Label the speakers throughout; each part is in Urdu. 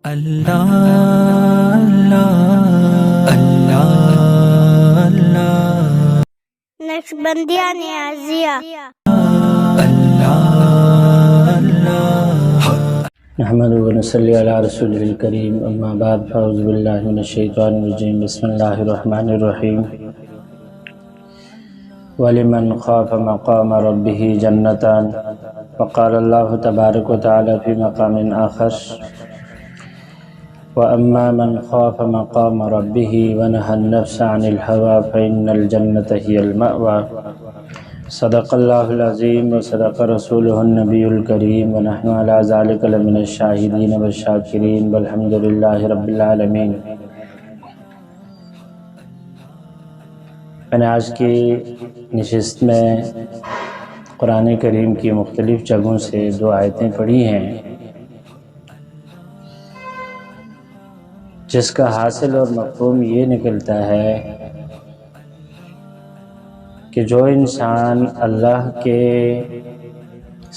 Speaker 1: اللہ اللہ اللہ اللہ
Speaker 2: نقشبندیہ نیازیہ
Speaker 3: نحمده ونصلي على رسوله الكريم اما بعد فاعوذ بالله من الشيطان الرجيم بسم الله الرحمن الرحيم ولمن خاف مقام ربه جنتان وقال الله تبارك وتعالى في مقام آخر وأما من خاف مقام ربه ونهى النفس عن الهوى فإن الجنة هي المأوى صدق الله العظيم وصدق رسوله النبي الكريم ونحن على ذلك لمن الشاهدين والشاكرين والحمد لله رب العالمين۔ میں نے آج کی نشست میں قرآن کریم کی مختلف جگہوں سے دو آیتیں پڑھی ہیں جس کا حاصل اور مفہوم یہ نکلتا ہے کہ جو انسان اللہ کے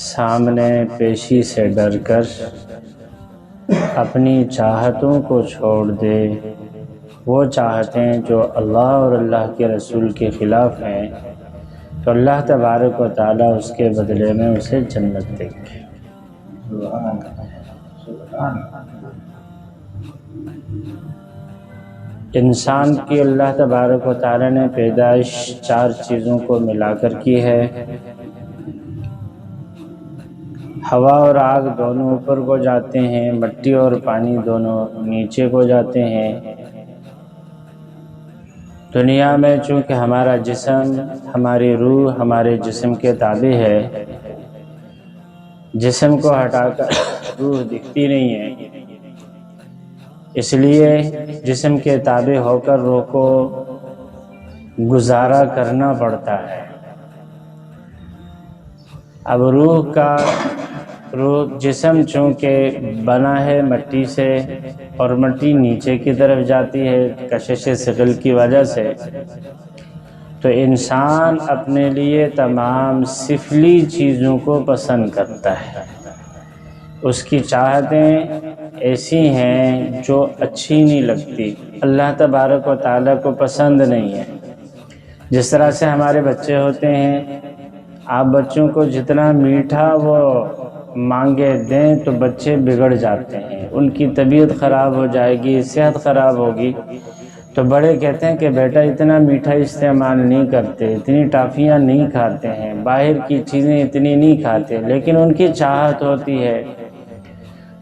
Speaker 3: سامنے پیشی سے ڈر کر اپنی چاہتوں کو چھوڑ دے، وہ چاہتیں جو اللہ اور اللہ کے رسول کے خلاف ہیں، تو اللہ تبارک و تعالیٰ اس کے بدلے میں اسے جنت دیں گے۔ انسان کی اللہ تبارک و تعالیٰ نے پیدائش چار چیزوں کو ملا کر کی ہے۔ ہوا اور آگ دونوں اوپر کو جاتے ہیں، مٹی اور پانی دونوں نیچے کو جاتے ہیں۔ دنیا میں چونکہ ہمارا جسم، ہماری روح ہمارے جسم کے تابع ہے، جسم کو ہٹا کر روح دکھتی نہیں ہے، اس لیے جسم کے تابع ہو کر روح کو گزارا کرنا پڑتا ہے۔ اب روح جسم چونکہ بنا ہے مٹی سے اور مٹی نیچے کی طرف جاتی ہے کشش ثقل کی وجہ سے، تو انسان اپنے لیے تمام سفلی چیزوں کو پسند کرتا ہے۔ اس کی چاہتیں ایسی ہیں جو اچھی نہیں لگتی، اللہ تبارک و تعالیٰ کو پسند نہیں ہے۔ جس طرح سے ہمارے بچے ہوتے ہیں، آپ بچوں کو جتنا میٹھا وہ مانگے دیں تو بچے بگڑ جاتے ہیں، ان کی طبیعت خراب ہو جائے گی، صحت خراب ہوگی۔ تو بڑے کہتے ہیں کہ بیٹا اتنا میٹھا استعمال نہیں کرتے، اتنی ٹافیاں نہیں کھاتے ہیں، باہر کی چیزیں اتنی نہیں کھاتے، لیکن ان کی چاہت ہوتی ہے۔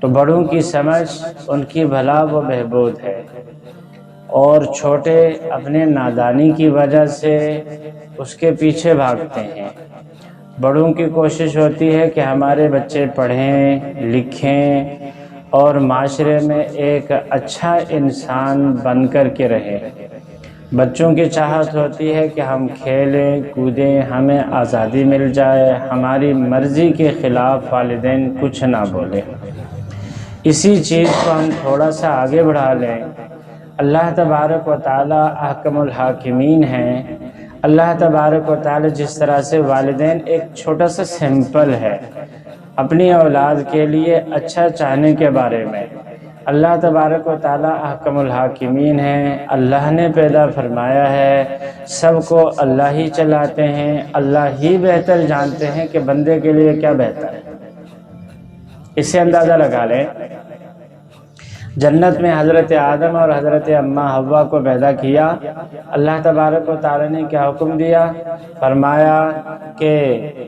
Speaker 3: تو بڑوں کی سمجھ ان کی بھلا و بہبود ہے، اور چھوٹے اپنے نادانی کی وجہ سے اس کے پیچھے بھاگتے ہیں۔ بڑوں کی کوشش ہوتی ہے کہ ہمارے بچے پڑھیں لکھیں اور معاشرے میں ایک اچھا انسان بن کر کے رہیں۔ بچوں کی چاہت ہوتی ہے کہ ہم کھیلیں کودیں، ہمیں آزادی مل جائے، ہماری مرضی کے خلاف والدین کچھ نہ بولیں۔ اسی چیز کو ہم تھوڑا سا آگے بڑھا لیں۔ اللہ تبارک و تعالیٰ احکم الحاکمین ہیں۔ اللہ تبارک و تعالیٰ جس طرح سے والدین ایک چھوٹا سا سیمپل ہے اپنی اولاد کے لیے اچھا چاہنے کے بارے میں، اللہ تبارک و تعالیٰ احکم الحاکمین ہیں۔ اللہ نے پیدا فرمایا ہے، سب کو اللہ ہی چلاتے ہیں، اللہ ہی بہتر جانتے ہیں کہ بندے کے لیے کیا بہتر ہے۔ اس سے اندازہ لگا لیں، جنت میں حضرت آدم اور حضرت اماں حوا کو پیدا کیا، اللہ تبارک و تعالی نے کیا حکم دیا؟ فرمایا کہ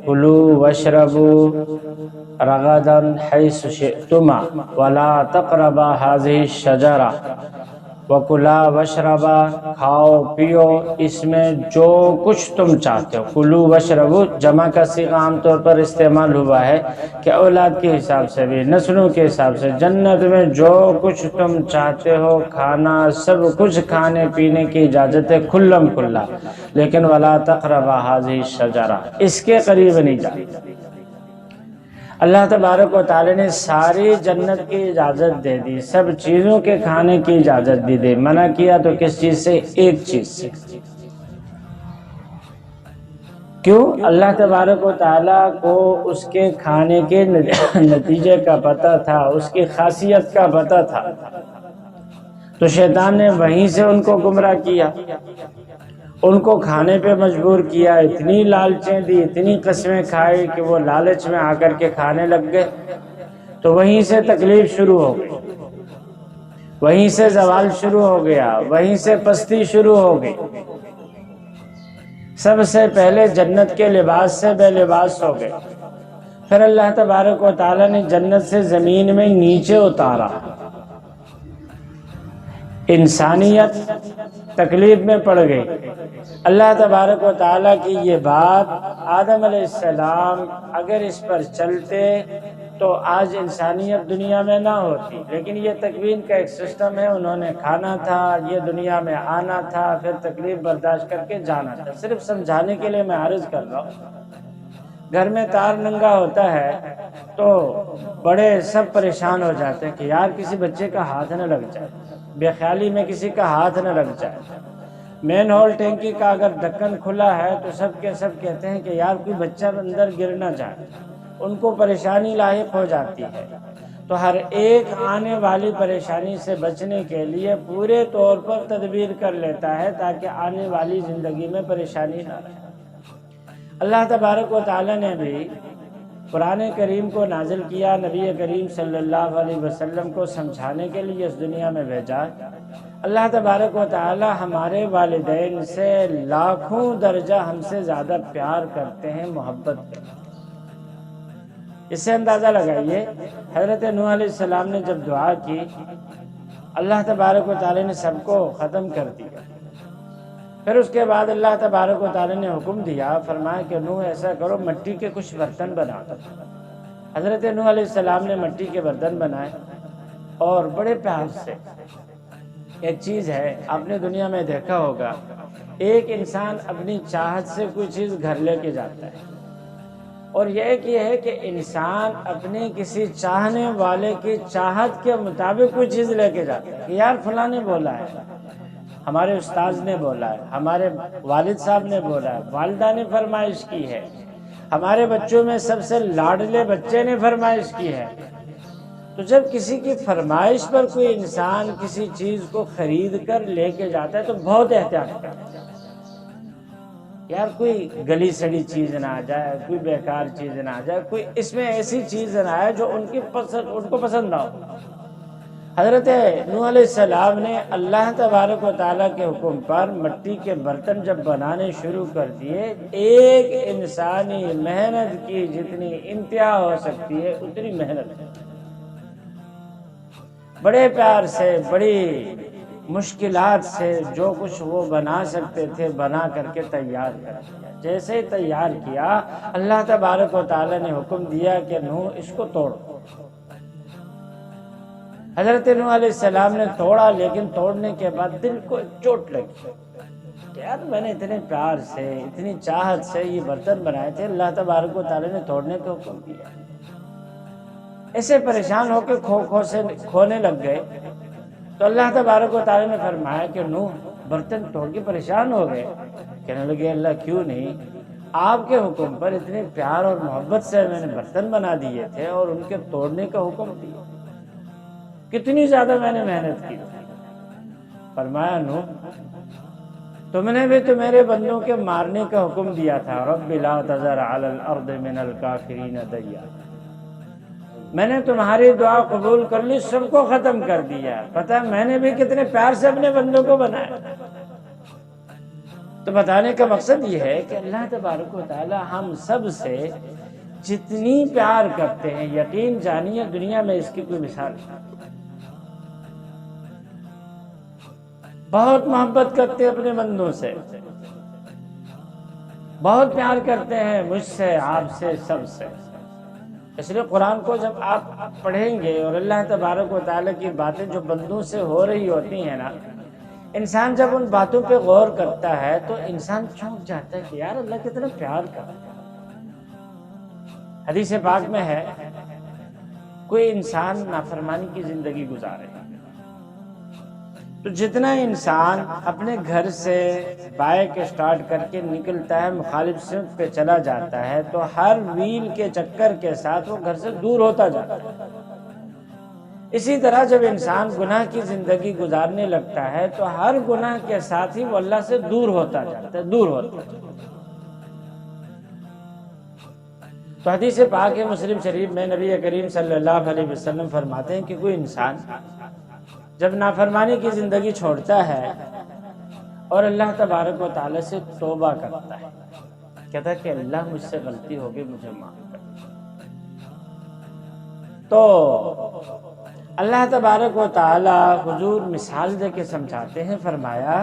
Speaker 3: کلوا واشربوا رغدا حیث شئتما ولا تقربا هذه الشجرہ وکلا واشربا، کھاؤ پیو اس میں جو کچھ تم چاہتے ہو۔ کلو واشربو جمع کا صیغہ عام طور پر استعمال ہوا ہے کہ اولاد کے حساب سے بھی، نسلوں کے حساب سے، جنت میں جو کچھ تم چاہتے ہو کھانا، سب کچھ کھانے پینے کی اجازت ہے کھلم کھلا، لیکن ولا تقربا هذه الشجرہ، اس کے قریب نہیں جاتے۔ اللہ تبارک و تعالی نے ساری جنت کی اجازت دے دی، سب چیزوں کے کھانے کی اجازت بھی دے، منع کیا تو کس چیز سے؟ ایک چیز سے، کیوں؟ اللہ تبارک و تعالیٰ کو اس کے کھانے کے نتیجے کا پتہ تھا، اس کی خاصیت کا پتہ تھا، تو شیطان نے وہیں سے ان کو گمراہ کیا، ان کو کھانے پہ مجبور کیا، اتنی لالچیں دی، اتنی قسمیں کھائی کہ وہ لالچ میں آ کر کے کھانے لگ گئے، تو وہیں سے تکلیف شروع ہو گئی، وہیں سے زوال شروع ہو گیا، وہیں سے پستی شروع ہو گئی۔ سب سے پہلے جنت کے لباس سے بے لباس ہو گئے، پھر اللہ تبارک و تعالیٰ نے جنت سے زمین میں نیچے اتارا، انسانیت تکلیف میں پڑ گئی۔ اللہ تبارک و تعالیٰ کی یہ بات، آدم علیہ السلام اگر اس پر چلتے تو آج انسانیت دنیا میں نہ ہوتی، لیکن یہ تکوین کا ایک سسٹم ہے، انہوں نے کھانا تھا، یہ دنیا میں آنا تھا، پھر تکلیف برداشت کر کے جانا تھا۔ صرف سمجھانے کے لیے میں عرض کر رہا ہوں، گھر میں تار ننگا ہوتا ہے تو بڑے سب پریشان ہو جاتے ہیں کہ یار کسی بچے کا ہاتھ نہ لگ جائے، بے خیالی میں کسی کا ہاتھ نہ لگ جائے۔ مین ہول ٹینکی کا اگر ڈھکن کھلا ہے تو سب کے سب کہتے ہیں کہ یار کوئی بچہ اندر گر نہ جائے، ان کو پریشانی لاحق ہو جاتی ہے۔ تو ہر ایک آنے والی پریشانی سے بچنے کے لیے پورے طور پر تدبیر کر لیتا ہے تاکہ آنے والی زندگی میں پریشانی نہ رہے۔ اللہ تبارک و تعالیٰ نے بھی قرآن کریم کو نازل کیا، نبی کریم صلی اللہ علیہ وسلم کو سمجھانے کے لیے اس دنیا میں بھیجا۔ اللہ تبارک و تعالیٰ ہمارے والدین سے لاکھوں درجہ ہم سے زیادہ پیار کرتے ہیں، محبت کرتے ہیں۔ اس سے اندازہ لگائیے، حضرت نوح علیہ السلام نے جب دعا کی، اللہ تبارک و تعالیٰ نے سب کو ختم کر دیا۔ پھر اس کے بعد اللہ تبارک و تعالیٰ نے حکم دیا، فرمایا کہ نوح ایسا کرو، مٹی کے کچھ برتن بنا دو۔ حضرت نوح علیہ السلام نے مٹی کے برتن بنائے اور بڑے پیار سے۔ ایک چیز ہے، آپ نے دنیا میں دیکھا ہوگا، ایک انسان اپنی چاہت سے کوئی چیز گھر لے کے جاتا ہے، اور یہ ہے کہ انسان اپنے کسی چاہنے والے کی چاہت کے مطابق کوئی چیز لے کے جاتا ہے کہ یار فلاں نے بولا ہے، ہمارے استاذ نے بولا ہے، ہمارے والد صاحب نے بولا ہے، والدہ نے فرمائش کی ہے، ہمارے بچوں میں سب سے لاڈلے بچے نے فرمائش کی ہے۔ تو جب کسی کی فرمائش پر کوئی انسان کسی چیز کو خرید کر لے کے جاتا ہے تو بہت احتیاط کرتا ہے، یار کوئی گلی سڑی چیز نہ آ جائے، کوئی بیکار چیز نہ آ جائے، کوئی اس میں ایسی چیز نہ آئے جو ان کو پسند نہ ہو۔ حضرت نوح علیہ السلام نے اللہ تبارک و تعالیٰ کے حکم پر مٹی کے برتن جب بنانے شروع کر دیے، ایک انسانی محنت کی جتنی انتہا ہو سکتی ہے اتنی محنت، بڑے پیار سے، بڑی مشکلات سے جو کچھ وہ بنا سکتے تھے بنا کر کے تیار کر دیا۔ جیسے ہی تیار کیا، اللہ تبارک و تعالیٰ نے حکم دیا کہ نوح اس کو توڑو۔ حضرت نوح علیہ السلام نے توڑا، لیکن توڑنے کے بعد دل کو چوٹ لگی کہ یار میں نے اتنے پیار سے، اتنی چاہت سے یہ برتن بنائے تھے، اللہ تبارک و تعالیٰ نے توڑنے کا حکم دیا۔ ایسے پریشان ہو کے کھونے لگ گئے۔ تو اللہ تبارک و تعالیٰ نے فرمایا کہ نوح برتن توڑ کے پریشان ہو گئے؟ کہنے لگے اللہ کیوں نہیں، آپ کے حکم پر اتنے پیار اور محبت سے میں نے برتن بنا دیے تھے اور ان کے توڑنے کا حکم دیا، کتنی زیادہ میں نے محنت کی۔ فرمایا نوح تم نے بھی تو میرے بندوں کے مارنے کا حکم دیا تھا، رب لا تذر علی الارض من الکافرین دیارا، میں نے تمہاری دعا قبول کر لی، سب کو ختم کر دیا۔ پتہ ہے میں نے بھی کتنے پیار سے اپنے بندوں کو بنایا۔ تو بتانے کا مقصد یہ ہے کہ اللہ تبارک و تعالی ہم سب سے جتنی پیار کرتے ہیں، یقین جانیے دنیا میں اس کی کوئی مثال نہیں۔ بہت محبت کرتے ہیں اپنے بندوں سے، بہت پیار کرتے ہیں مجھ سے، آپ سے، سب سے۔ اس لیے قرآن کو جب آپ پڑھیں گے اور اللہ تبارک و تعالیٰ کی باتیں جو بندوں سے ہو رہی ہوتی ہیں نا، انسان جب ان باتوں پہ غور کرتا ہے تو انسان چونک جاتا ہے کہ یار اللہ کتنا پیار کرتا ہے۔ حدیث پاک میں ہے کوئی انسان نافرمانی کی زندگی گزارے تو جتنا انسان اپنے گھر سے بائک اسٹارٹ کر کے نکلتا ہے مخالف سمت پہ چلا جاتا ہے تو ہر ویل کے چکر کے ساتھ وہ گھر سے دور ہوتا جاتا ہے۔ اسی طرح جب انسان گناہ کی زندگی گزارنے لگتا ہے تو ہر گناہ کے ساتھ ہی وہ اللہ سے دور ہوتا جاتا ہے، دور ہوتا ہے۔ تو حدیث پاک مسلم شریف میں نبی کریم صلی اللہ علیہ وسلم فرماتے ہیں کہ کوئی انسان جب نافرمانی کی زندگی چھوڑتا ہے اور اللہ تبارک و تعالی سے توبہ کرتا ہے، کہتا ہے کہ اللہ مجھ سے غلطی ہو گئی، مجھے معاف کر، تو اللہ تبارک و تعالی حضور مثال دے کے سمجھاتے ہیں، فرمایا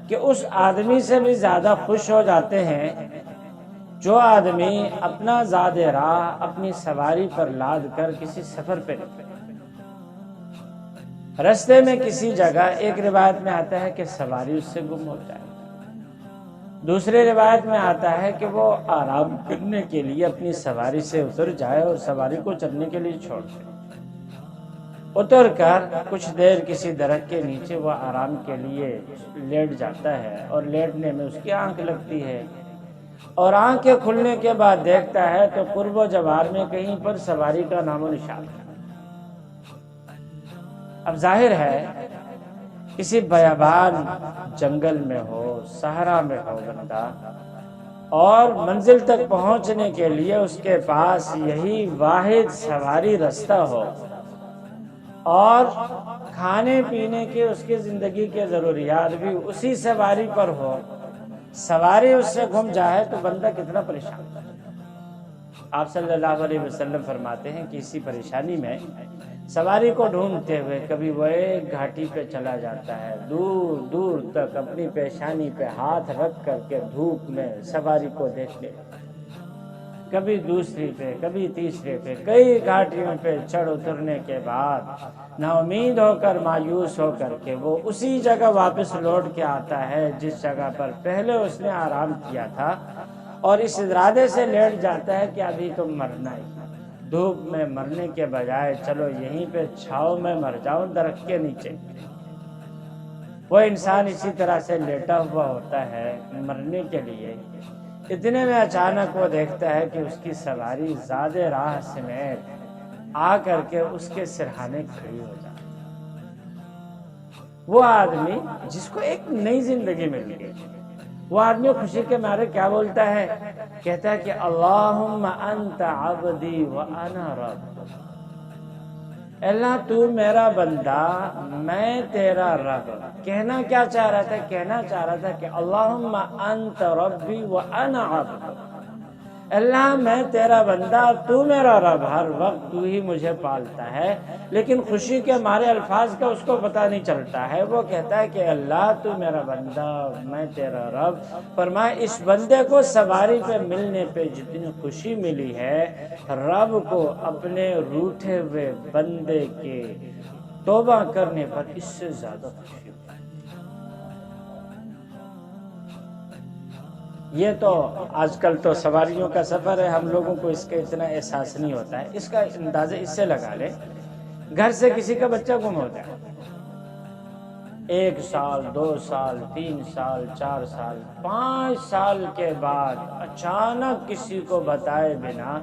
Speaker 3: کہ اس آدمی سے بھی زیادہ خوش ہو جاتے ہیں جو آدمی اپنا زاد راہ اپنی سواری پر لاد کر کسی سفر پہ نکلے، رستے میں کسی جگہ، ایک روایت میں آتا ہے کہ سواری اس سے گم ہو جائے، دوسری روایت میں آتا ہے کہ وہ آرام کرنے کے لیے اپنی سواری سے اتر جائے اور سواری کو چلنے کے لیے چھوڑ دے، اتر کر کچھ دیر کسی درخت کے نیچے وہ آرام کے لیے لیٹ جاتا ہے، اور لیٹنے میں اس کی آنکھ لگتی ہے، اور آنکھیں کھلنے کے بعد دیکھتا ہے تو قرب و جوار میں کہیں پر سواری کا نام و نشان ہے۔ اب ظاہر ہے کسی بیابان جنگل میں ہو، صحرا میں ہو بندہ، اور منزل تک پہنچنے کے لیے اس کے پاس یہی واحد سواری رستہ ہو، اور کھانے پینے کے اس کی زندگی کے ضروریات بھی اسی سواری پر ہو، سواری اس سے گم جائے تو بندہ کتنا پریشان ہے۔ آپ صلی اللہ علیہ وسلم فرماتے ہیں کہ اسی پریشانی میں سواری کو ڈھونڈتے ہوئے کبھی وہ ایک گھاٹی پہ چلا جاتا ہے، دور دور تک اپنی پیشانی پہ ہاتھ رکھ کر کے دھوپ میں سواری کو دیکھنے، کبھی دوسری پہ، کبھی تیسرے پہ، کئی گھاٹیوں پہ چڑھ اترنے کے بعد نا امید ہو کر، مایوس ہو کر کے وہ اسی جگہ واپس لوٹ کے آتا ہے جس جگہ پر پہلے اس نے آرام کیا تھا، اور اس ارادے سے لیٹ جاتا ہے کہ ابھی تو مرنا ہی، دھوپ میں مرنے کے بجائے چلو یہیں پہ چھاؤں میں مر جاؤں درخت کے نیچے۔ وہ انسان اسی طرح سے لیٹا ہوا ہوتا ہے مرنے کے لیے، اتنے میں اچانک وہ دیکھتا ہے کہ اس کی سواری زاد راہ سمیت آ کر کے اس کے سرہانے کھڑی ہو جاتی۔ وہ آدمی جس کو ایک نئی زندگی مل گئی، وہ آدمی خوشی کے مارے کیا بولتا ہے؟ کہتا ہے کہ اللہم انت عبدی وانا رب، اللہ تو میرا بندہ، میں تیرا رب۔ کہنا کیا چاہ رہا تھا؟ کہنا چاہ رہا تھا کہ اللہم انت ربی وانا عبد، اللہ میں تیرا بندہ، تو میرا رب، ہر وقت تو ہی مجھے پالتا ہے، لیکن خوشی کے مارے الفاظ کا اس کو پتہ نہیں چلتا ہے۔ وہ کہتا ہے کہ اللہ تو میرا بندہ، میں تیرا رب۔ فرمایا اس بندے کو سواری پہ ملنے پہ جتنی خوشی ملی ہے، رب کو اپنے روٹھے ہوئے بندے کے توبہ کرنے پر اس سے زیادہ خوشی ہوئی۔ یہ تو آج کل تو سواریوں کا سفر ہے، ہم لوگوں کو اس کا اتنا احساس نہیں ہوتا ہے۔ اس کا اندازہ اس سے لگا لیں، گھر سے کسی کا بچہ گم ہو جائے، 1 سال 2 سال 3 سال 4 سال 5 سال کے بعد اچانک کسی کو بتائے بنا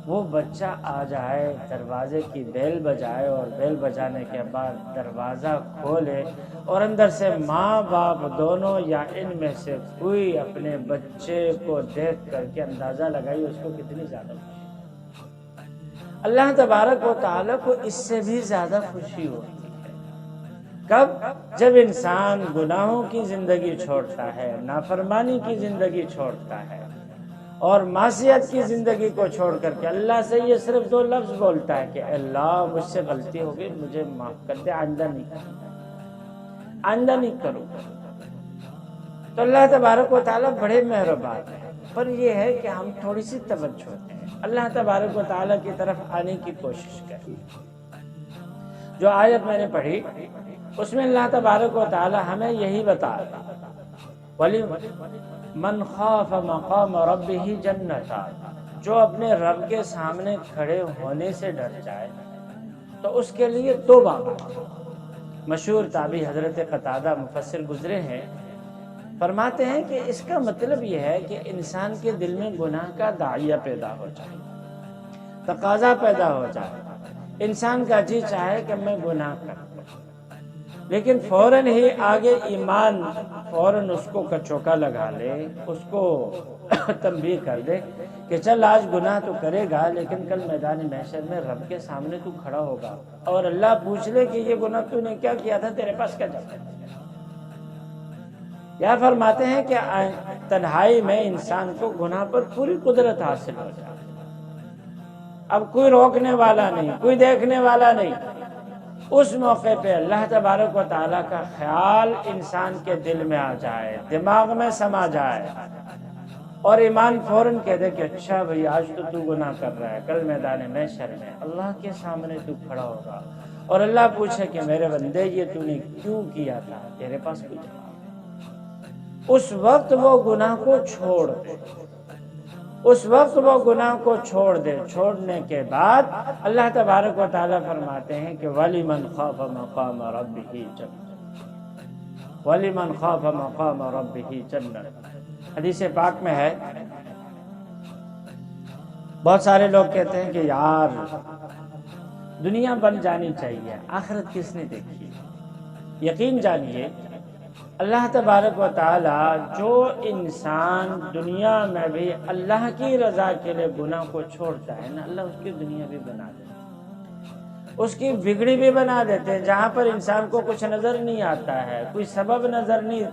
Speaker 3: وہ بچہ آ جائے، دروازے کی بیل بجائے، اور بیل بجانے کے بعد دروازہ کھولے اور اندر سے ماں باپ دونوں یا ان میں سے کوئی اپنے بچے کو دیکھ کر کے اندازہ لگائی اس کو کتنی زیادہ خوشی۔ اللہ تبارک و تعالیٰ کو اس سے بھی زیادہ خوشی ہوتی ہے۔ کب؟ جب انسان گناہوں کی زندگی چھوڑتا ہے، نافرمانی کی زندگی چھوڑتا ہے، اور معصیت کی زندگی کو چھوڑ کر کے اللہ سے یہ صرف 2 لفظ بولتا ہے کہ اللہ مجھ سے غلطی ہو گئی، مجھے معاف کر دے، آئندہ نہیں کروں۔ تو اللہ تبارک و تعالیٰ بڑے مہربان ہیں، پر یہ ہے کہ ہم تھوڑی سی توجہ دیں، اللہ تبارک و تعالیٰ کی طرف آنے کی کوشش کریں۔ جو آیت میں نے پڑھی اس میں اللہ تبارک و تعالیٰ ہمیں یہی بتا رہا ہے، من خاف مقام ربہ جنتان، جو اپنے رب کے سامنے کھڑے ہونے سے ڈر جائے تو اس کے لیے 2 باتیں، مشہور تابعی حضرت قتادہ مفسر گزرے ہیں، فرماتے ہیں کہ اس کا مطلب یہ ہے کہ انسان کے دل میں گناہ کا داعیہ پیدا ہو جائے، تقاضا پیدا ہو جائے، انسان کا جی چاہے کہ میں گناہ کروں، لیکن فوراً ہی آگے ایمان فوراً اس کو کچوکا لگا لے، اس کو تنبیہ کر دے کہ چل آج گناہ تو کرے گا، لیکن کل میدان محشر میں رب کے سامنے تو کھڑا ہوگا اور اللہ پوچھ لے کہ یہ گناہ تو نے کیا کیا تھا، تیرے پاس کیا جواب ہے۔ یا فرماتے ہیں کہ تنہائی میں انسان کو گناہ پر پوری قدرت حاصل ہو جائے، اب کوئی روکنے والا نہیں، کوئی دیکھنے والا نہیں، اس موقع پہ اللہ تبارک و تعالیٰ کا خیال انسان کے دل میں آ جائے، دماغ میں سما جائے، اور ایمان فوراً کہہ دے کہ اچھا بھئی آج تو گناہ کر رہا ہے، کل میدان محشر میں اللہ کے سامنے تو کھڑا ہوگا اور اللہ پوچھے کہ میرے بندے یہ تو نے کیوں کیا تھا، تیرے پاس کوئی جواب، اس وقت وہ گناہ کو چھوڑ دے، اس وقت وہ گناہ کو چھوڑ دے۔ چھوڑنے کے بعد اللہ تبارک و تعالیٰ فرماتے ہیں کہ وَلِمَنْ خَافَ مَقَامَ رَبِّهِ جَنَّةٌ، وَلِمَنْ خَافَ مَقَامَ رَبِّهِ جَنَّةٌ۔ حدیث پاک میں ہے، بہت سارے لوگ کہتے ہیں کہ یار دنیا بن جانی چاہیے، آخرت کس نے دیکھی؟ یقین جانیے اللہ تبارک و تعالی جو انسان دنیا میں بھی اللہ کی رضا کے لیے گناہ کو چھوڑتا ہے نا، اللہ اس کی دنیا بھی بنا دیتا ہے، اس کی بگڑی بھی بنا دیتے ہیں۔ جہاں پر انسان کو کچھ نظر نہیں آتا ہے، کوئی سبب نظر نہیں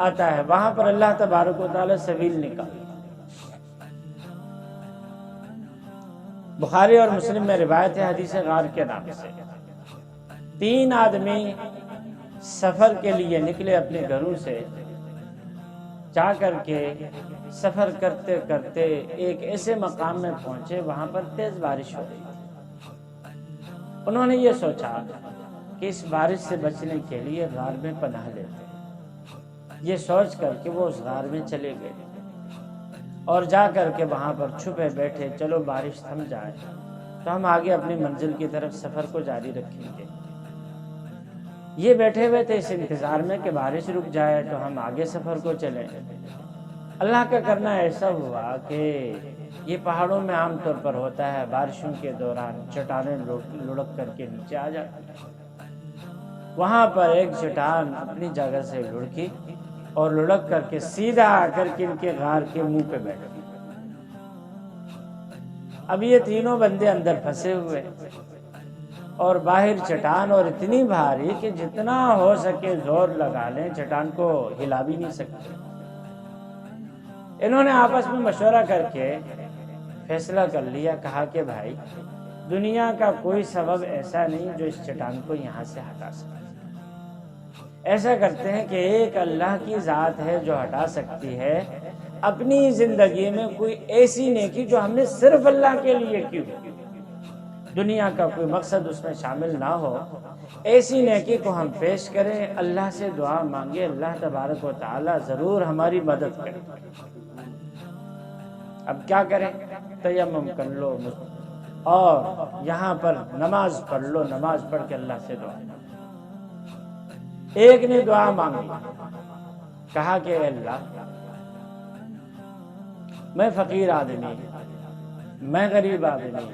Speaker 3: آتا ہے، وہاں پر اللہ تبارک و تعالی سبیل نکالتا ہے۔ بخاری اور مسلم میں روایت ہے حدیث غار کے نام سے، 3 آدمی سفر کے لیے نکلے اپنے گھروں سے، جا کر کے سفر کرتے کرتے ایک ایسے مقام میں پہنچے وہاں پر تیز بارش ہو رہی تھی۔ انہوں نے یہ سوچا کہ اس بارش سے بچنے کے لیے غار میں پناہ لیتے، یہ سوچ کر کے وہ اس غار میں چلے گئے اور جا کر کے وہاں پر چھپے بیٹھے، چلو بارش تھم جائے تو ہم آگے اپنی منزل کی طرف سفر کو جاری رکھیں گے۔ یہ بیٹھے ہوئے تھے اس انتظار میں کہ بارش رک جائے تو ہم آگے سفر کو چلیں۔ اللہ کا کرنا ایسا ہوا کہ یہ پہاڑوں میں عام طور پر ہوتا ہے، بارشوں کے دوران چٹانیں لڑک کر کے نیچے آ جاتی، وہاں پر ایک چٹان اپنی جگہ سے لڑکی اور لڑک کر کے سیدھا آ کر کے ان کے غار کے منہ پہ بیٹھ گئی۔ اب یہ تینوں بندے اندر پھنسے ہوئے اور باہر چٹان، اور اتنی بھاری کہ جتنا ہو سکے زور لگا لیں چٹان کو ہلا بھی نہیں سکتے۔ انہوں نے آپس میں مشورہ کر کے فیصلہ کر لیا، کہا کہ بھائی دنیا کا کوئی سبب ایسا نہیں جو اس چٹان کو یہاں سے ہٹا سکے۔ ایسا کرتے ہیں کہ ایک اللہ کی ذات ہے جو ہٹا سکتی ہے، اپنی زندگی میں کوئی ایسی نیکی جو ہم نے صرف اللہ کے لیے کی ہو، دنیا کا کوئی مقصد اس میں شامل نہ ہو، ایسی نیکی کو ہم پیش کریں، اللہ سے دعا مانگے، اللہ تبارک و تعالی ضرور ہماری مدد کرے۔ اب کیا کریں؟ تیمم کر لو اور یہاں پر نماز پڑھ لو، نماز پڑھ کے اللہ سے دعا۔ ایک نے دعا مانگی، کہا کہ اے اللہ میں فقیر آدمی، میں غریب آدمی،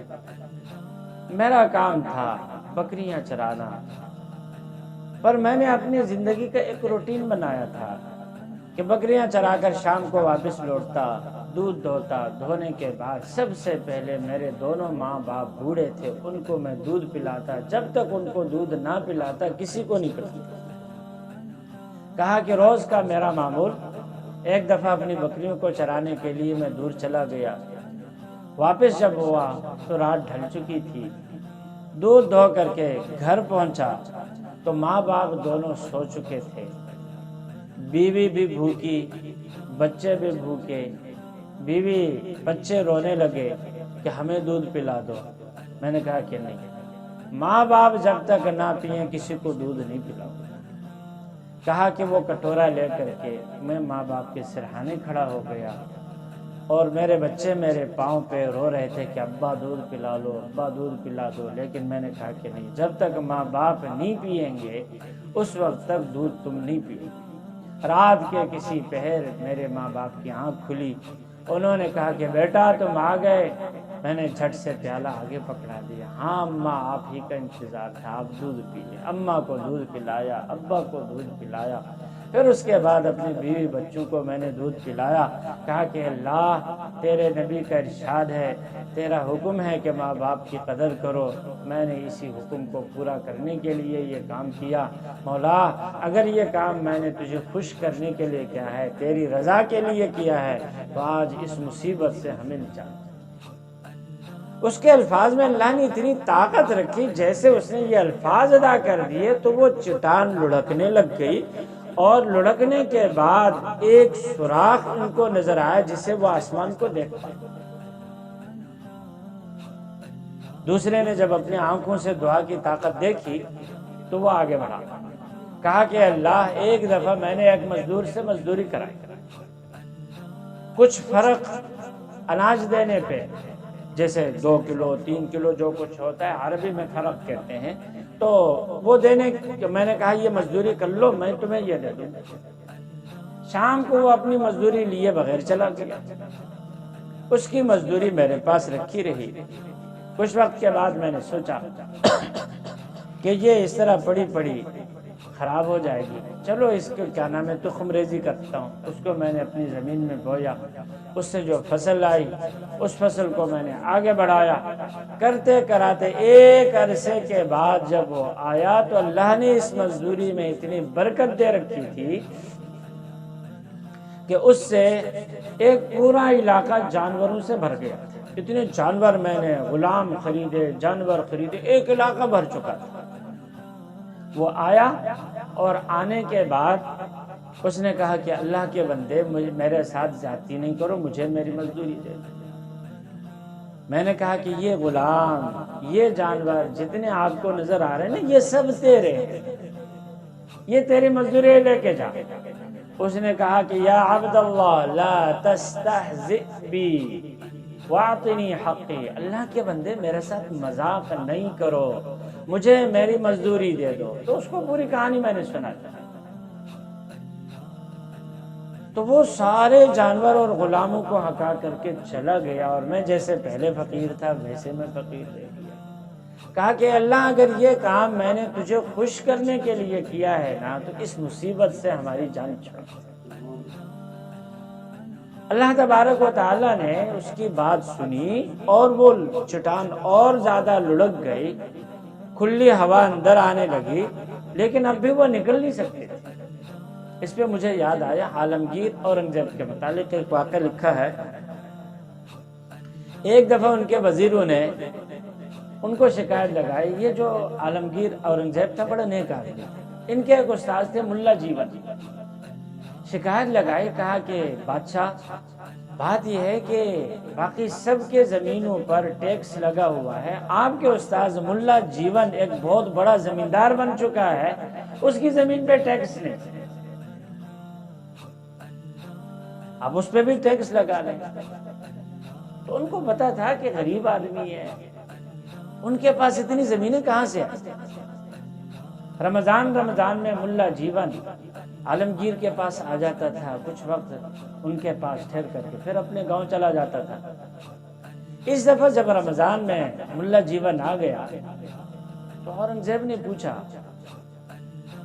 Speaker 3: میرا کام تھا بکریاں چرانا، پر میں نے اپنی زندگی کا ایک روٹین بنایا تھا کہ بکریاں چرا کر شام کو واپس لوٹتا، دودھ دھوتا، دھونے کے بعد سب سے پہلے میرے دونوں ماں باپ بوڑھے تھے، ان کو میں دودھ پلاتا، جب تک ان کو دودھ نہ پلاتا کسی کو نہیں پلاتا۔ کہا کہ روز کا میرا معمول، ایک دفعہ اپنی بکریوں کو چرانے کے لیے میں دور چلا گیا، واپس جب ہوا تو رات ڈھل چکی تھی، دودھ دھو کر کے گھر پہنچا تو ماں باپ دونوں سو چکے تھے، بیوی بھی بھوکی، بچے بھی بھوکے، بیوی بچے رونے لگے کہ ہمیں دودھ پلا دو۔ میں نے کہا کہ نہیں، ماں باپ جب تک نہ پئیں کسی کو دودھ نہیں پلاؤ۔ کہا کہ وہ کٹورا لے کر کے میں ماں باپ کے سرہانے کھڑا ہو گیا اور میرے بچے میرے پاؤں پہ رو رہے تھے کہ ابا دودھ پلا لو، ابا دودھ پلا دو، لیکن میں نے کہا کہ نہیں، جب تک ماں باپ نہیں پئیں گے اس وقت تک دودھ تم نہیں پیو۔ رات کے کسی پہر میرے ماں باپ کی آنکھ کھلی، انہوں نے کہا کہ بیٹا تم آ گئے۔ میں نے جھٹ سے پیالہ آگے پکڑا دیا، ہاں اماں آپ ہی کا انتظار تھا، آپ دودھ پیئے۔ اماں کو دودھ پلایا، ابا کو دودھ پلایا، پھر اس کے بعد اپنی بیوی بچوں کو میں نے دودھ پلایا۔ کہا کہ اللہ تیرے نبی کا ارشاد ہے، تیرا حکم ہے کہ ماں باپ کی قدر کرو، میں نے اسی حکم کو پورا کرنے کے لیے یہ کام کیا۔ مولا اگر یہ کام میں نے تجھے خوش کرنے کے لیے کیا ہے، تیری رضا کے لیے کیا ہے، تو آج اس مصیبت سے ہمیں نجات۔ اس کے الفاظ میں اللہ نے اتنی طاقت رکھی، جیسے اس نے یہ الفاظ ادا کر دیے تو وہ چٹان لڑکنے لگ گئی، اور لڑکنے کے بعد ایک سوراخ ان کو نظر آیا جسے وہ آسمان کو دیکھ پائے۔ دوسرے نے جب اپنی آنکھوں سے دعا کی طاقت دیکھی تو وہ آگے بڑھا، کہا کہ اللہ ایک دفعہ میں نے ایک مزدور سے مزدوری کرائی، کچھ فرق اناج دینے پہ، جیسے 2 کلو 3 کلو جو کچھ ہوتا ہے، عربی میں فرق کہتے ہیں، تو وہ دینے، میں نے کہا یہ مزدوری کر لو، میں تمہیں یہ دے دوں۔ شام کو وہ اپنی مزدوری لیے بغیر چلا گیا، اس کی مزدوری میرے پاس رکھی رہی۔ کچھ وقت کے بعد میں نے سوچا کہ یہ اس طرح پڑی پڑی خراب ہو جائے گی، چلو اس کو کیا نام ہے تخم ریزی کرتا ہوں۔ اس کو میں نے اپنی زمین میں بویا، اس سے جو فصل آئی اس فصل کو میں نے آگے بڑھایا، کرتے کراتے ایک عرصے کے بعد جب وہ آیا تو اللہ نے اس مزدوری میں اتنی برکت دے رکھی تھی کہ اس سے ایک پورا علاقہ جانوروں سے بھر گیا۔ اتنے جانور، میں نے غلام خریدے، جانور خریدے، ایک علاقہ بھر چکا تھا۔ وہ آیا اور آنے کے بعد اس نے کہا کہ اللہ کے بندے میرے ساتھ زیادتی نہیں کرو، مجھے میری مزدوری دے دو۔ میں نے کہا کہ یہ غلام، یہ جانور جتنے آپ کو نظر آ رہے ہیں نا، یہ سب تیرے ہیں، یہ تیری مزدوری لے کے جا۔ اس نے کہا کہ یا عبد اللہ لا تستہزئ بی واعطنی حقی، اللہ کے بندے میرے ساتھ مذاق نہیں کرو، مجھے میری مزدوری دے دو۔ تو اس کو پوری کہانی میں نے سنا تھا۔ تو وہ سارے جانور اور غلاموں کو ہکا کر کے چلا گیا، اور میں جیسے پہلے فقیر تھا ویسے میں فقیر رہ گیا۔ کہا کہ اللہ اگر یہ کام میں نے تجھے خوش کرنے کے لیے کیا ہے نا، تو اس مصیبت سے ہماری جان چھڑا۔ اللہ تبارک و تعالیٰ نے اس کی بات سنی، اور وہ چٹان اور زیادہ لڑک گئی، کھلی ہوا اندر آنے لگی، لیکن اب بھی وہ نکل نہیں سکتے تھے۔ اس پہ مجھے یاد آیا عالمگیر اورنگزیب کے متعلق ایک واقعہ لکھا ہے۔ ایک دفعہ ان کے وزیروں نے ان کو شکایت لگائی، یہ جو عالمگیر اورنگزیب تھا بڑا نیک آدمی، ان کے ایک استاد تھے ملا جیون، شکایت لگائی، کہا کہ بادشاہ بات یہ ہے کہ باقی سب کے زمینوں پر ٹیکس لگا ہوا ہے، آپ کے استاذ ملا جیون ایک بہت بڑا زمیندار بن چکا ہے، اس کی زمین پہ ٹیکس نہیں، اب اس پہ بھی ٹیکس لگا لیں۔ تو ان کو پتا تھا کہ غریب آدمی ہے، ان کے پاس اتنی زمینیں کہاں سے آئی۔ رمضان میں ملا جیون عالمگیر کے پاس آ جاتا تھا، کچھ وقت ان کے پاس ٹھہر کر کے پھر اپنے گاؤں چلا جاتا تھا۔ اس دفعہ جب رمضان میں ملا جیون آ گیا تو اورنگزیب نے پوچھا،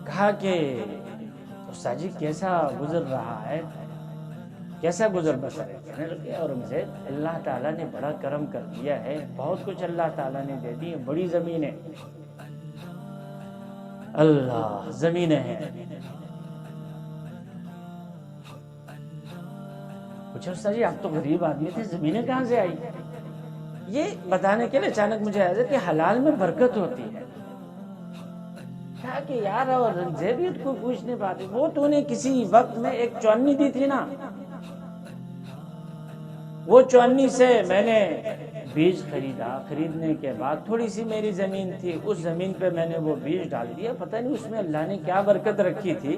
Speaker 3: کہا کہ استاد جی کیسا گزر رہا ہے، کیسا گزر بسر ہے؟ کہنے لگے اورنگزیب اللہ تعالیٰ نے بڑا کرم کر دیا ہے، بہت کچھ اللہ تعالیٰ نے دے دی، بڑی زمینیں، اللہ زمینیں ہیں۔ پوچھا استاد جی آپ تو غریب آدمی تھے، زمینیں کہاں سے آئی؟ یہ بتانے کے لیے اچانک مجھے آیا کہ حلال میں برکت ہوتی ہے۔ کہا کہ یار اورنگزیبیت کو پوچھ نہیں پاتے، وہ تو نے کسی وقت میں ایک چونی دی تھی نا، وہ چونی سے میں نے بیج خریدا، خریدنے کے بعد تھوڑی سی میری زمین تھی، اس زمین پہ میں نے وہ بیج ڈال دیا، پتہ نہیں اس میں اللہ نے کیا برکت رکھی تھی،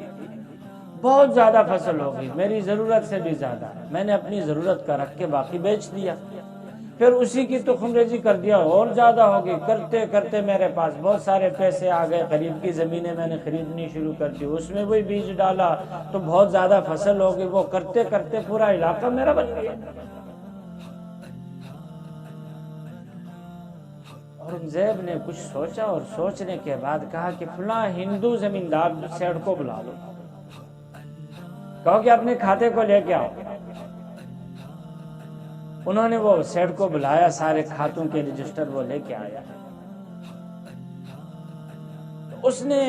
Speaker 3: بہت زیادہ فصل ہو گئی، میری ضرورت سے بھی زیادہ، میں نے اپنی ضرورت کا رکھ کے باقی بیچ دیا، پھر اسی کی تخم ریزی کر دیا، اور زیادہ ہو گئی، کرتے کرتے میرے پاس بہت سارے پیسے آ گئے، قریب کی زمینیں میں نے خریدنی شروع کر دی، اس میں وہی بیج ڈالا تو بہت زیادہ فصل ہو گئی، وہ کرتے کرتے پورا علاقہ میرا بن گیا۔ اورنگزیب نے کچھ سوچا اور سوچنے کے بعد کہا کہ فلاں ہندو زمیندار سیٹھ کو بلا لو، کہو کہ اپنے کھاتے کو لے کے آؤ۔ انہوں نے وہ سیٹھ کو بلایا، سارے کھاتوں کے رجسٹر وہ لے کے آیا، اس نے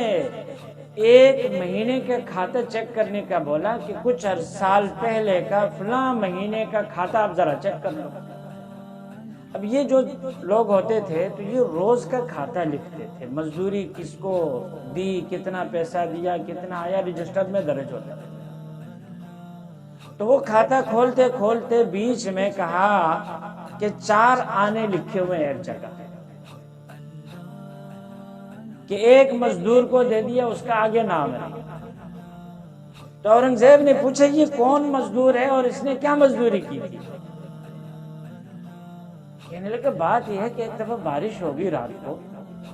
Speaker 3: ایک مہینے کے کھاتے چیک کرنے کا بولا کہ کچھ سال پہلے کا فلاں مہینے کا کھاتا آپ ذرا چیک کر لو۔ اب یہ جو لوگ ہوتے تھے تو یہ روز کا کھاتا لکھتے تھے، مزدوری کس کو دی، کتنا پیسہ دیا، کتنا آیا، رجسٹر میں درج ہوتا تھا۔ تو وہ کھاتا کھولتے کھولتے بیچ میں کہا کہ 4 آنے لکھے ہوئے ایک جگہ، کہ ایک مزدور کو دے دیا، اس کا آگے نام ہے۔ تو اورنگزیب نے پوچھا یہ کون مزدور ہے اور اس نے کیا مزدوری کی تھی؟ کہنے لگا بات یہ ہے کہ ایک دفعہ بارش ہوگی، رات کو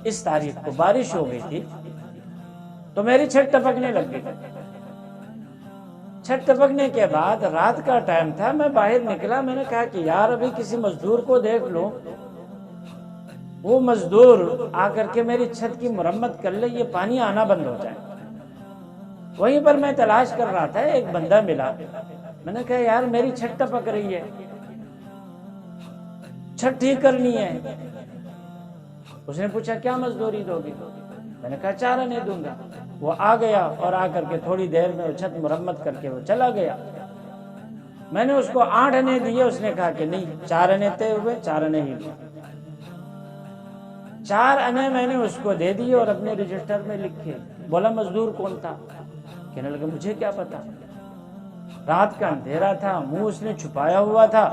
Speaker 3: اس تاریخ کو بارش ہو گئی تھی تو میری چھت ٹپکنے لگ گئی، چھت ٹپکنے کے بعد رات کا ٹائم تھا، میں باہر نکلا، میں نے کہا کہ یار ابھی کسی مزدور کو دیکھ لو، وہ مزدور آ کر کے میری چھت کی مرمت کر لے، یہ پانی آنا بند ہو جائے۔ وہیں پر میں تلاش کر رہا تھا، ایک بندہ ملا، میں نے کہا یار میری چھت ٹپک رہی ہے، چھت ٹھیک کرنی ہے۔ اس نے پوچھا کیا مزدوری دو گی؟ میں نے کہا 4 آنے دوں گا۔ وہ آ گیا اور آ کر کے تھوڑی دیر میں وہ چھت مرمت کر کے وہ چلا گیا۔ میں نے اس کو 8 آنے دیے، اس نے کہا کہ نہیں 4 آنے طے ہوئے، 4 آنے ہی دیے۔ 4 آنے میں نے اس کو دے دیے اور اپنے رجسٹر میں لکھے۔ بولا مزدور کون تھا؟ کہنے لگا مجھے کیا پتا، رات کا اندھیرا تھا، منہ اس نے چھپایا ہوا تھا،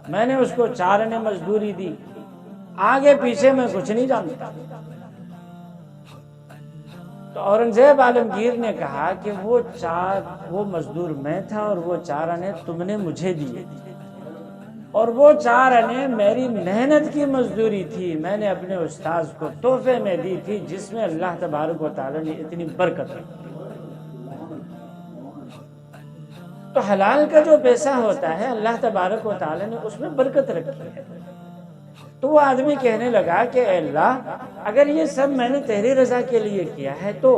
Speaker 3: میں نے اس کو 4 آنے مزدوری دی، آگے پیچھے میں کچھ نہیں جانتا۔ تو اورنگزیب عالمگیر نے کہا کہ وہ مزدور میں تھا اور وہ 4 آنے تم نے مجھے دیے، اور وہ 4 آنے میری محنت کی مزدوری تھی، میں نے اپنے استاذ کو تحفے میں دی تھی، جس میں اللہ تبارک و تعالی نے اتنی برکت رکھی۔ تو حلال کا جو پیسہ ہوتا ہے اللہ تبارک و تعالی نے اس میں برکت رکھی ہے۔ تو وہ آدمی کہنے لگا کہ اے اللہ اگر یہ سب میں نے تیری رضا کے لیے کیا ہے تو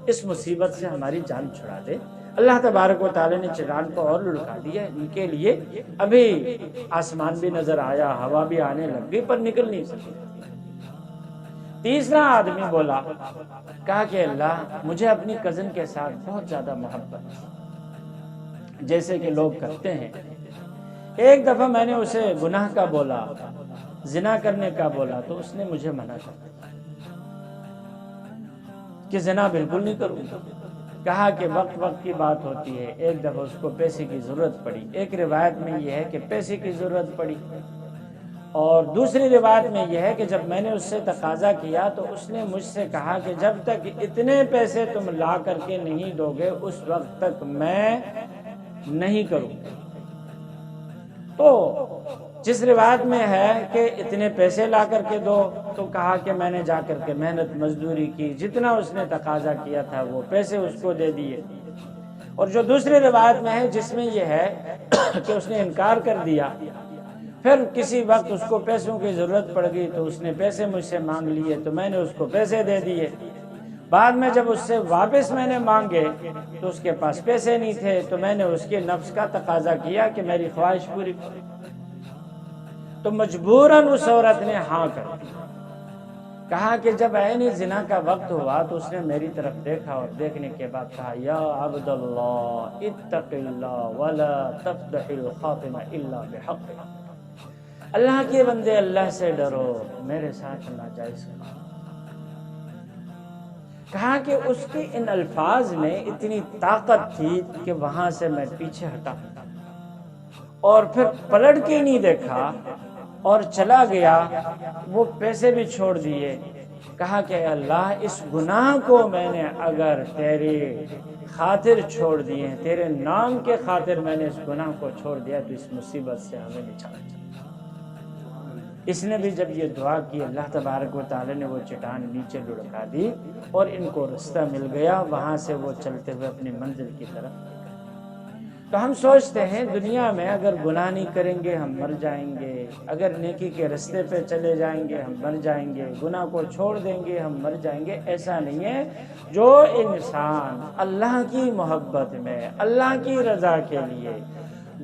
Speaker 3: اس مصیبت سے ہماری جان چھڑا دے۔ اللہ تبارک و تعالی نے چٹان کو اور لڑکا دیا، ان کے لیے ابھی آسمان بھی نظر آیا، ہوا بھی آنے لگ گئی پر نکل نہیں سکی۔ تیسرا آدمی بولا، کہا کہ اللہ مجھے اپنی کزن کے ساتھ بہت زیادہ محبت ہے، جیسے کہ لوگ کرتے ہیں۔ ایک دفعہ میں نے اسے گناہ کا بولا، زنا کرنے کا بولا، تو اس نے مجھے منع کر دیا کہ زنا بالکل نہیں کروں گا۔ کہا کہ وقت کی بات ہوتی ہے، ایک دفعہ اس کو پیسے کی ضرورت پڑی، ایک روایت میں یہ ہے کہ پیسے کی ضرورت پڑی، اور دوسری روایت میں یہ ہے کہ جب میں نے اس سے تقاضا کیا تو اس نے مجھ سے کہا کہ جب تک اتنے پیسے تم لا کر کے نہیں دو گے اس وقت تک میں نہیں کروں۔ تو جس روایت میں ہے کہ اتنے پیسے لا کر کے دو، تو کہا کہ میں نے جا کر کے محنت مزدوری کی، جتنا اس نے تقاضا کیا تھا وہ پیسے اس کو دے دیے۔ اور جو دوسری روایت میں ہے جس میں یہ ہے کہ اس نے انکار کر دیا، پھر کسی وقت اس کو پیسوں کی ضرورت پڑ گئی تو اس نے پیسے مجھ سے مانگ لیے، تو میں نے اس کو پیسے دے دیے۔ بعد میں جب اس سے واپس میں نے مانگے تو اس کے پاس پیسے نہیں تھے، تو میں نے اس کے نفس کا تقاضا کیا کہ میری خواہش پوری کرو، تو مجبوراً اس عورت نے ہاں کر دی۔ کہا کہ جب عین زنا کا وقت ہوا تو اس نے میری طرف دیکھا، اور دیکھنے کے بعد کہا یا عبد اللہ اتق اللہ ولا تفضح الخاتمہ الا بحق، اللہ کے بندے اللہ سے ڈرو، میرے ساتھ ناجائز کام۔ کہا کہ اس کے ان الفاظ میں اتنی طاقت تھی کہ وہاں سے میں پیچھے ہٹا اور پھر پلٹ کے نہیں دیکھا اور چلا گیا، وہ پیسے بھی چھوڑ دیے۔ کہا کہ اللہ اس گناہ کو میں نے اگر تیرے خاطر چھوڑ دیے، تیرے نام کے خاطر میں نے اس گناہ کو چھوڑ دیا تو اس مصیبت سے ہمیں نجات۔ اس نے بھی جب یہ دعا کی، اللہ تبارک و تعالی نے وہ چٹان نیچے لڑکا دی اور ان کو رستہ مل گیا، وہاں سے وہ چلتے ہوئے اپنی منزل کی طرف۔ تو ہم سوچتے ہیں دنیا میں اگر گناہ نہیں کریں گے ہم مر جائیں گے، اگر نیکی کے رستے پہ چلے جائیں گے ہم مر جائیں گے، گناہ کو چھوڑ دیں گے ہم مر جائیں گے۔ ایسا نہیں ہے۔ جو انسان اللہ کی محبت میں، اللہ کی رضا کے لیے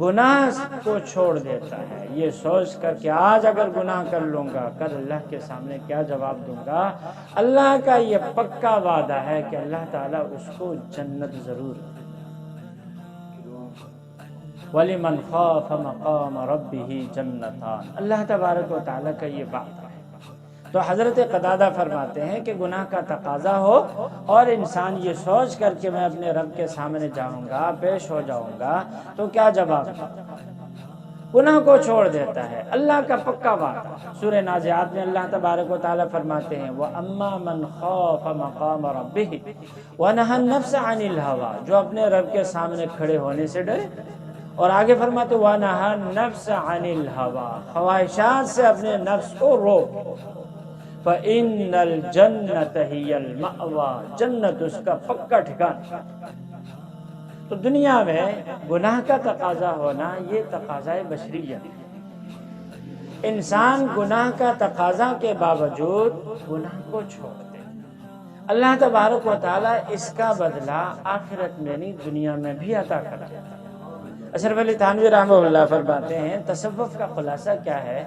Speaker 3: گناہ کو چھوڑ دیتا ہے، یہ سوچ کر کہ آج اگر گناہ کر لوں گا کل اللہ کے سامنے کیا جواب دوں گا، اللہ کا یہ پکا وعدہ ہے کہ اللہ تعالیٰ اس کو جنت ضرور دے۔ وَلِمَنْ خَافَ مَقَامَ رَبِّهِ جَنَّتَانِ، اللہ تبارک و تعالیٰ کا یہ بات ہے۔ تو حضرت قتادہ فرماتے ہیں کہ گناہ کا تقاضا ہو اور انسان یہ سوچ کر کہ میں اپنے رب کے سامنے جاؤں گا، پیش ہو جاؤں گا، تو کیا جواب ہے؟ گناہ کو چھوڑ دیتا ہے، اللہ کا پکا وعدہ۔ سورہ نازعات میں اللہ تبارک و تعالیٰ فرماتے ہیں وَأَمَّا مَنْ خَافَ مَقَامَ رَبِّهِ وَنَهَى النَّفْسَ عَنِ الْهَوَىٰ، جو اپنے رب کے سامنے کھڑے ہونے سے ڈرے، اور آگے فرماتے وَنَهَى النَّفْسَ عَنِ الْهَوَىٰ، خواہشات سے اپنے نفس کو روک، فَإِنَّ الْجَنَّةَ هِيَ الْمَأْوَىٰ، جنت اس کا پکا ٹھکانہ۔ تو دنیا میں گناہ کا تقاضا ہونا یہ تقاضائے بشریت ہے۔ انسان گناہ کا تقاضا کے باوجود گناہ کو چھوڑ دے، اللہ تبارک و تعالیٰ اس کا بدلہ آخرت میں نہیں دنیا میں بھی عطا کر دیتا ہے۔ اشرف علی تھانوی رحمہ اللہ فرماتے ہیں تصوف کا خلاصہ کیا ہے؟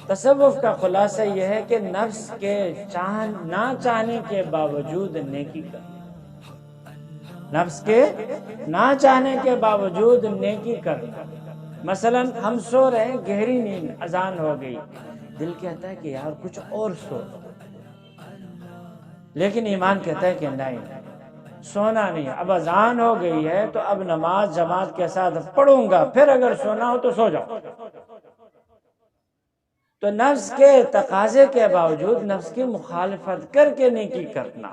Speaker 3: تصوف کا خلاصہ یہ ہے کہ نفس کے نہ چاہنے کے باوجود نیکی کرنا، نفس کے نہ چاہنے کے باوجود نیکی کرنا۔ مثلا ہم سو رہے ہیں، گہری نیند، اذان ہو گئی، دل کہتا ہے کہ یار کچھ اور سو، لیکن ایمان کہتا ہے کہ نہیں، سونا نہیں، اب اذان ہو گئی ہے تو اب نماز جماعت کے ساتھ پڑھوں گا، پھر اگر سونا ہو تو سو جاؤ۔ تو نفس کے تقاضے کے باوجود نفس کی مخالفت کر کے نیکی کرنا،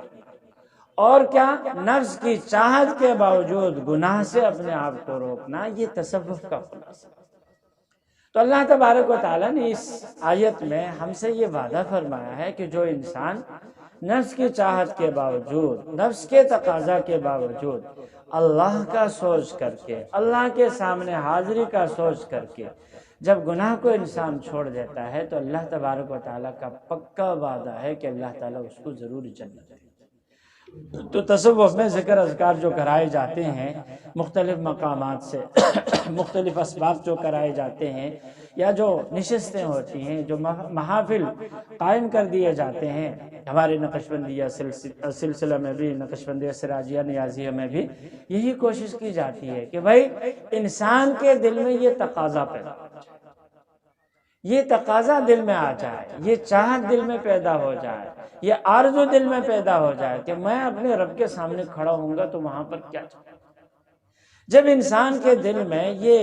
Speaker 3: اور کیا نفس کی چاہت کے باوجود گناہ سے اپنے آپ کو روکنا، یہ تصوف کا خلاصہ۔ تو اللہ تبارک و تعالیٰ نے اس آیت میں ہم سے یہ وعدہ فرمایا ہے کہ جو انسان نفس کی چاہت کے باوجود، نفس کے تقاضا کے باوجود اللہ کا سوچ کر کے، اللہ کے سامنے حاضری کا سوچ کر کے جب گناہ کو انسان چھوڑ دیتا ہے تو اللہ تبارک و تعالیٰ کا پکا وعدہ ہے کہ اللہ تعالیٰ اس کو ضرور جنت دے۔ تو تصوف میں ذکر اذکار جو کرائے جاتے ہیں مختلف مقامات سے، مختلف اسباب جو کرائے جاتے ہیں، یا جو نشستیں ہوتی ہیں، جو محافل قائم کر دیے جاتے ہیں، ہمارے نقشبندیہ سلسلہ میں بھی، نقشبندیہ سراجیہ نیازیہ میں بھی یہی کوشش کی جاتی ہے کہ بھائی انسان کے دل میں یہ تقاضا پیدا ہو جائے، یہ تقاضا دل میں آ جائے، یہ چاہت دل میں پیدا ہو جائے، یہ آرزو دل میں پیدا ہو جائے کہ میں اپنے رب کے سامنے کھڑا ہوں گا تو وہاں پر کیا چاہتا ہے۔ جب انسان کے دل میں یہ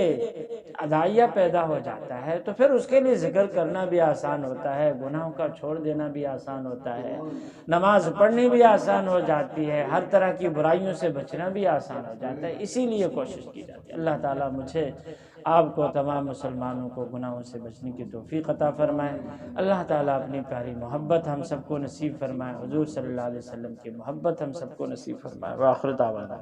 Speaker 3: ادائیہ پیدا ہو جاتا ہے تو پھر اس کے لیے ذکر کرنا بھی آسان ہوتا ہے، گناہوں کا چھوڑ دینا بھی آسان ہوتا ہے، نماز پڑھنی بھی آسان ہو جاتی ہے، ہر طرح کی برائیوں سے بچنا بھی آسان ہو جاتا ہے۔ اسی لیے کوشش کی جاتی ہے۔ اللہ تعالیٰ مجھے، آپ کو، تمام مسلمانوں کو گناہوں سے بچنے کی توفیق عطا فرمائے۔ اللہ تعالیٰ اپنی پیاری محبت ہم سب کو نصیب فرمائے، حضور صلی اللہ علیہ وسلم کی محبت ہم سب کو نصیب فرمائے۔ وآخر دعوانا